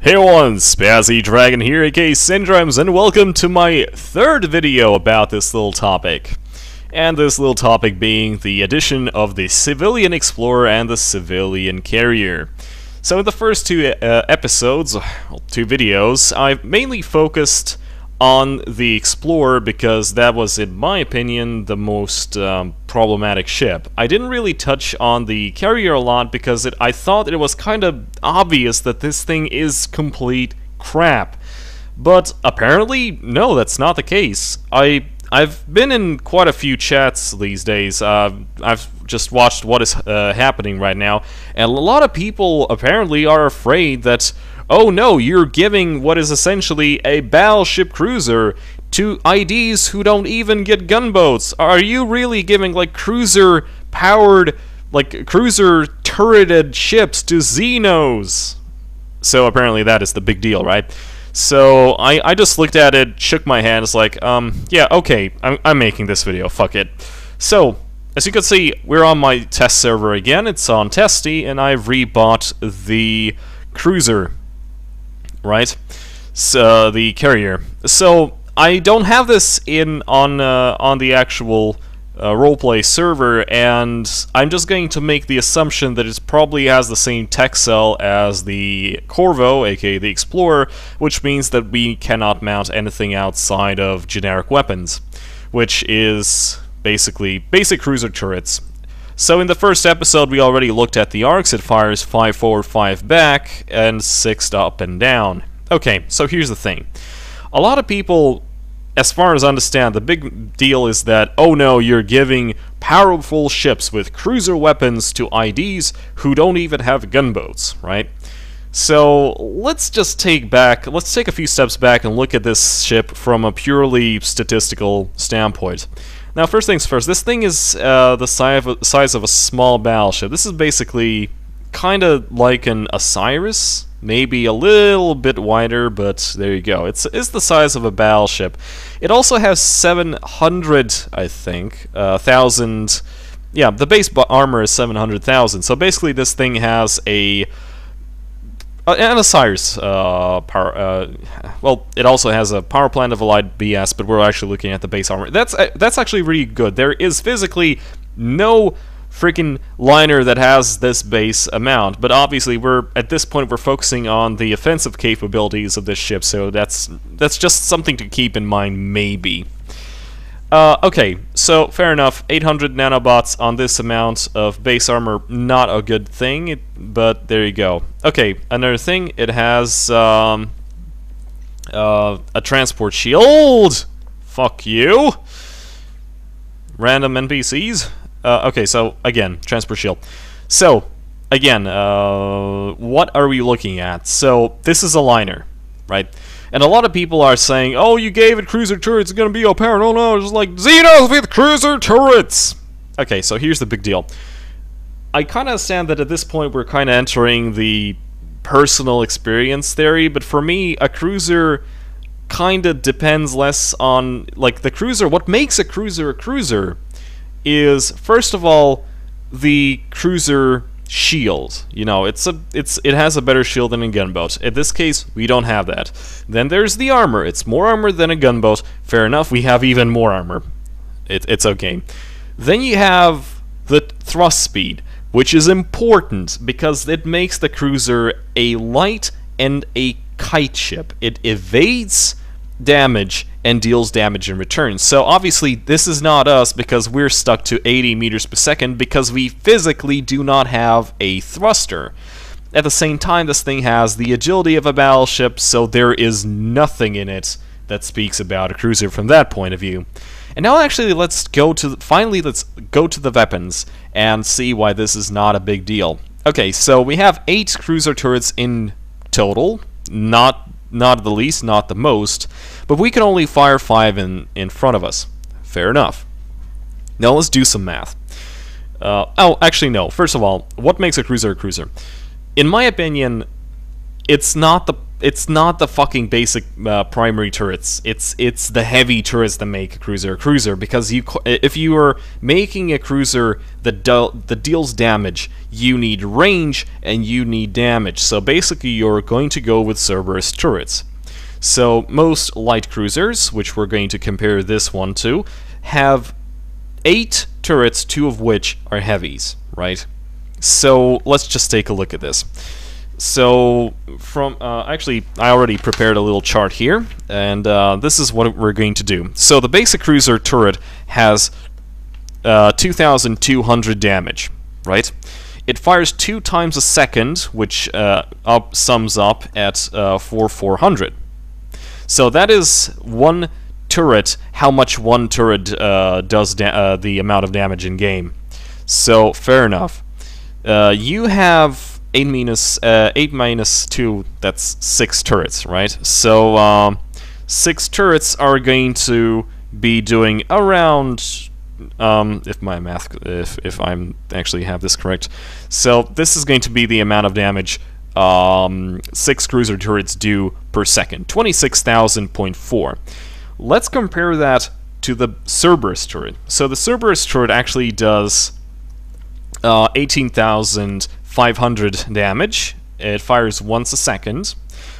Hey everyone, Spazzy Dragon here, aka Syndromes, and welcome to my third video about this little topic. And this little topic being the addition of the Civilian Explorer and the Civilian Carrier. So in the first two two videos, I've mainly focused on the Explorer because that was, in my opinion, the most problematic ship. I didn't really touch on the Carrier a lot because I thought it was kind of obvious that this thing is complete crap. But apparently, no, that's not the case. I've been in quite a few chats these days. I've just watched what is happening right now, and a lot of people apparently are afraid that, oh no, you're giving what is essentially a battleship cruiser to IDs who don't even get gunboats. Are you really giving, like, cruiser-powered, like, cruiser-turreted ships to Xenos? So apparently that is the big deal, right? So I just looked at it, shook my head, it's like, yeah, okay, I'm making this video, fuck it. So, as you can see, we're on my test server again, it's on Testy, and I've rebought the cruiser, right? So, the Carrier. So, I don't have this on the actual roleplay server, and I'm just going to make the assumption that it probably has the same tech cell as the Corvo, aka the Explorer, which means that we cannot mount anything outside of generic weapons, which is basically basic cruiser turrets. So in the first episode we already looked at the arcs. It fires 5 forward, 5 back, and 6 up and down. Okay, so here's the thing. A lot of people, as far as I understand, the big deal is that, oh no, you're giving powerful ships with cruiser weapons to IDs who don't even have gunboats, right? So let's just take a few steps back and look at this ship from a purely statistical standpoint. Now, first things first, this thing is the size of a small battleship. This is basically kind of like an Osiris, maybe a little bit wider, but there you go. It's the size of a battleship. It also has 700, I think, thousand. Yeah, the base armor is 700,000. So basically, this thing has an Osiris power. Well, it also has a power plant of a light BS, but we're actually looking at the base armor. That's actually really good. There is physically no freaking liner that has this base amount, but obviously at this point we're focusing on the offensive capabilities of this ship, so that's just something to keep in mind, maybe. Okay, so fair enough. 800 nanobots on this amount of base armor, not a good thing, but there you go. Okay, another thing, it has a transport shield. Fuck you, random NPCs. Okay, so again, transport shield. So again, what are we looking at? So this is a liner, right? And a lot of people are saying, oh, you gave it cruiser turrets, it's gonna be apparent. Oh no, it's like Xenos with cruiser turrets. Okay, so here's the big deal. I kind of understand that at this point we're kind of entering the personal experience theory, but for me, a cruiser kind of depends less on, like, the cruiser. What makes a cruiser is, first of all, the cruiser shield. You know, it has a better shield than a gunboat. In this case, we don't have that. Then there's the armor. It's more armor than a gunboat. Fair enough, we have even more armor. It's okay. Then you have the thrust speed, which is important because it makes the cruiser a light and a kite ship. It evades damage and deals damage in return. So obviously this is not us because we're stuck to 80 meters per second because we physically do not have a thruster. At the same time, this thing has the agility of a battleship, so there is nothing in it that speaks about a cruiser from that point of view. And now actually let's go to the weapons and see why this is not a big deal. Okay, so we have 8 cruiser turrets in total, not the least, not the most, but we can only fire 5 in front of us. Fair enough. Now let's do some math. Oh, actually no. First of all, what makes a cruiser a cruiser? In my opinion, it's not the fucking basic primary turrets. It's the heavy turrets that make a cruiser. Because if you are making a cruiser that deals damage, you need range and you need damage. So basically, you're going to go with Cerberus turrets. So most light cruisers, which we're going to compare this one to, have 8 turrets, 2 of which are heavies, right? So let's just take a look at this. So from actually, I already prepared a little chart here, and this is what we're going to do. So the basic cruiser turret has 2,200 damage, right? It fires 2 times a second, which sums up at 4,400. So that is one turret, how much one turret does the amount of damage in game. So fair enough. You have 8 minus 2, that's 6 turrets, right? So 6 turrets are going to be doing around, if I'm actually have this correct. So this is going to be the amount of damage 6 cruiser turrets do per second, 26,000.4. Let's compare that to the Cerberus turret. So the Cerberus turret actually does 18,500 damage. It fires once a second,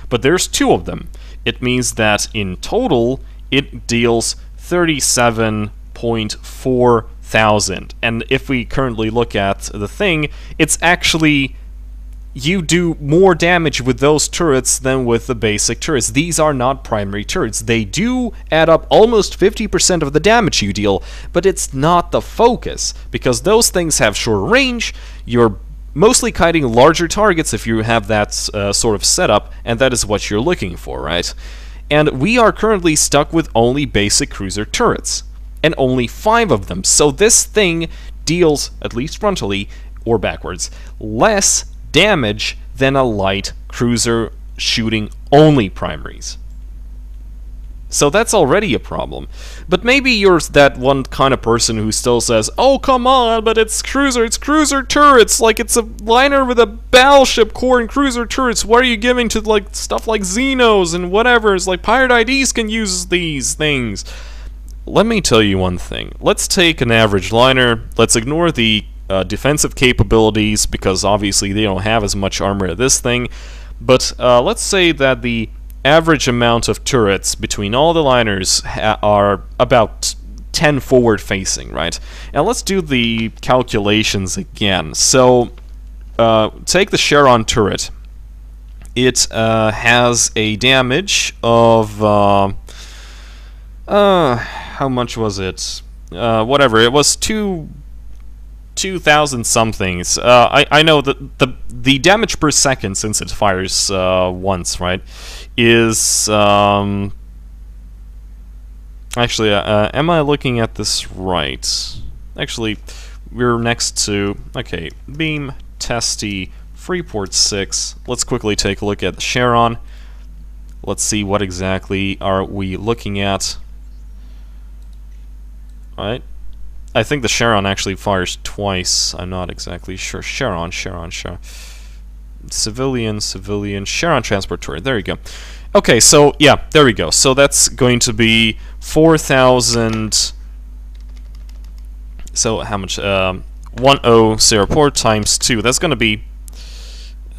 but there's 2 of them. It means that in total it deals 37.4 thousand. And if we currently look at the thing, it's actually, you do more damage with those turrets than with the basic turrets. These are not primary turrets. They do add up almost 50% of the damage you deal, but it's not the focus, because those things have short range. You're mostly kiting larger targets if you have that sort of setup, and that is what you're looking for, right? And we are currently stuck with only basic cruiser turrets, and only 5 of them. So this thing deals, at least frontally or backwards, less damage than a light cruiser shooting only primaries. So that's already a problem. But maybe you're that one kind of person who still says, oh come on, but it's cruiser turrets, like it's a liner with a battleship core and cruiser turrets. What are you giving to like stuff like Xenos and whatever? It's like pirate IDs can use these things. Let me tell you one thing. Let's take an average liner, let's ignore the defensive capabilities, because obviously they don't have as much armor as this thing, but let's say that the average amount of turrets between all the liners are about 10 forward facing, right? And let's do the calculations again. So take the Charon turret. It has a damage of how much was it? Whatever, it was 2,000 somethings. I know that the damage per second, since it fires once, right, is actually, am I looking at this right? Actually, we're next to, okay, beam, testy, Freeport 6. Let's quickly take a look at the Charon. Let's see what exactly are we looking at. Alright. I think the Charon actually fires twice. I'm not exactly sure. Charon. Civilian, Charon transport turret. There you go. Okay, so yeah, there we go. So that's going to be 4,000. So how much? 1004 times 2. That's going to be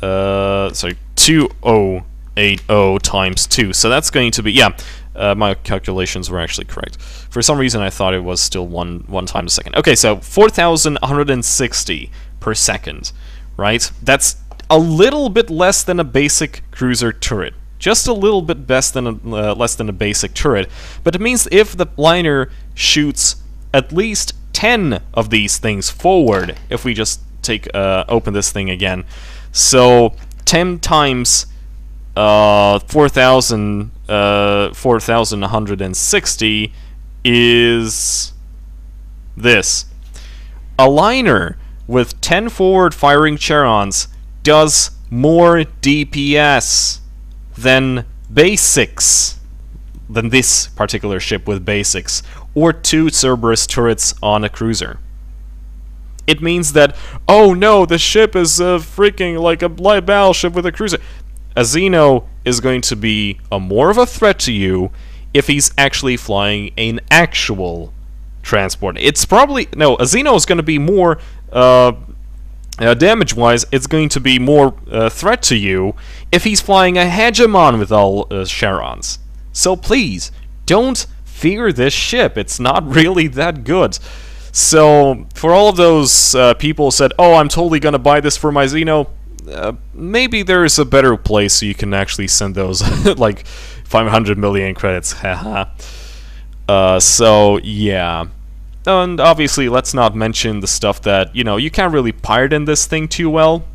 sorry, 2080 times 2. So that's going to be, yeah. My calculations were actually correct. For some reason, I thought it was still one time a second. Okay, so 4,160 per second, right? That's a little bit less than a basic cruiser turret. Just a little bit less than a basic turret. But it means if the liner shoots at least 10 of these things forward, if we just take open this thing again, so 10 times 4,160 is this. A liner with 10 forward firing Charons does more DPS than basics, than this particular ship with basics, or 2 Cerberus turrets on a cruiser. It means that, oh no, the ship is freaking like a light battleship with a cruiser. a Xeno is going to be more of a threat to you if he's actually flying an actual transport. It's probably... No, a Xeno is going to be more... damage-wise, it's going to be more threat to you if he's flying a Hegemon with all Charons. So please, don't fear this ship. It's not really that good. So, for all of those people who said, oh, I'm totally gonna buy this for my Xeno, maybe there is a better place so you can actually send those, like, 500 million credits, haha. So, yeah. And obviously, let's not mention the stuff that, you know, you can't really pirate in this thing too well.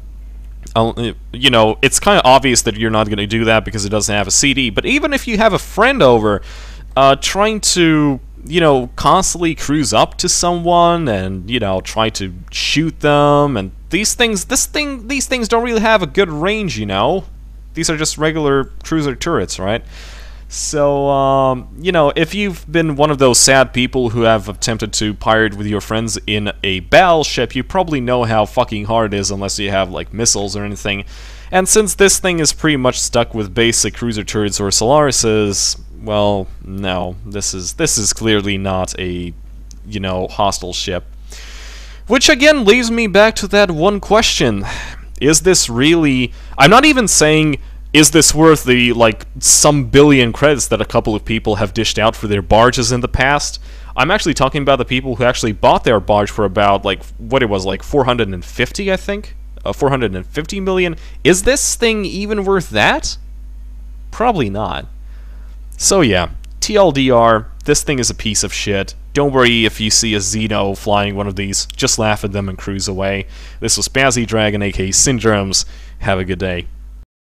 You know, it's kind of obvious that you're not going to do that because it doesn't have a CD, but even if you have a friend over, trying to, you know, constantly cruise up to someone and, you know, try to shoot them, and these things don't really have a good range, you know? These are just regular cruiser turrets, right? So, you know, if you've been one of those sad people who have attempted to pirate with your friends in a battleship, you probably know how fucking hard it is unless you have, like, missiles or anything. And since this thing is pretty much stuck with basic cruiser turrets or Solarises, well, no, this is clearly not a, you know, hostile ship. Which, again, leaves me back to that one question. Is this really... I'm not even saying... Is this worth the, like, some billion credits that a couple of people have dished out for their barges in the past? I'm actually talking about the people who actually bought their barge for about, like, what it was, like, 450, I think? 450 million? Is this thing even worth that? Probably not. So yeah, TLDR, this thing is a piece of shit. Don't worry if you see a Xeno flying one of these, just laugh at them and cruise away. This was Spazzy Dragon, aka Syndromes. Have a good day.